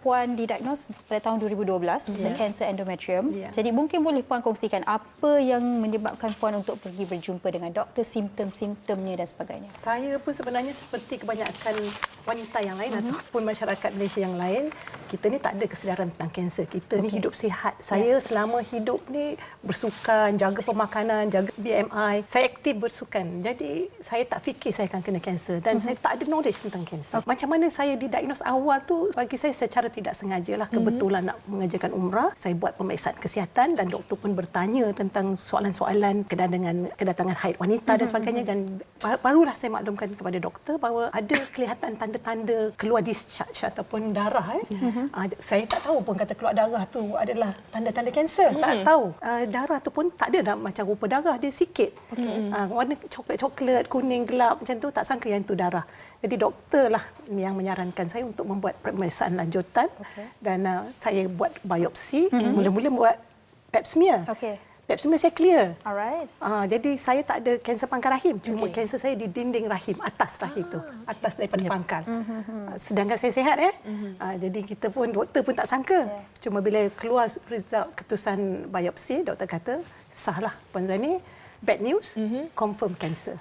Puan didiagnos pada tahun 2012 kanser endometrium. Jadi mungkin boleh Puan kongsikan apa yang menyebabkan Puan untuk pergi berjumpa dengan doktor, simptom-simptomnya dan sebagainya. Saya pun sebenarnya seperti kebanyakan wanita yang lain ataupun masyarakat Malaysia yang lain, kita ni tak ada kesedaran tentang kanser. Kita ni hidup sihat. Saya selama hidup ni bersukan, jaga pemakanan, jaga BMI. Saya aktif bersukan. Jadi saya tak fikir saya akan kena kanser dan saya tak ada knowledge tentang kanser. Macam mana saya didiagnos awal tu, bagi saya secara tidak sengaja lah, kebetulan nak mengerjakan umrah, saya buat pemeriksaan kesihatan dan doktor pun bertanya tentang soalan-soalan kedatangan haid wanita dan sebagainya, dan barulah saya maklumkan kepada doktor bahawa ada kelihatan tanda-tanda keluar discharge ataupun darah. Saya tak tahu pun kata keluar darah tu adalah tanda-tanda kanser. Tak tahu. Darah tu pun tak ada macam rupa darah, dia sikit. Warna coklat-coklat, kuning gelap macam tu, tak sangka yang itu darah. Jadi doktor lah yang menyarankan saya untuk membuat pemeriksaan lanjutan dan saya buat biopsi. Mula-mula buat pap smear. Pap smear saya clear. Alright. Jadi saya tak ada kanser pangkal rahim. Cuma kanser saya di dinding rahim, atas rahim tu. Atas daripada pangkal. Sedangkan saya sihat. Jadi kita pun, doktor pun tak sangka. Cuma bila keluar result keputusan biopsi, doktor kata, sahlah Puan Zani, bad news, confirm kanser.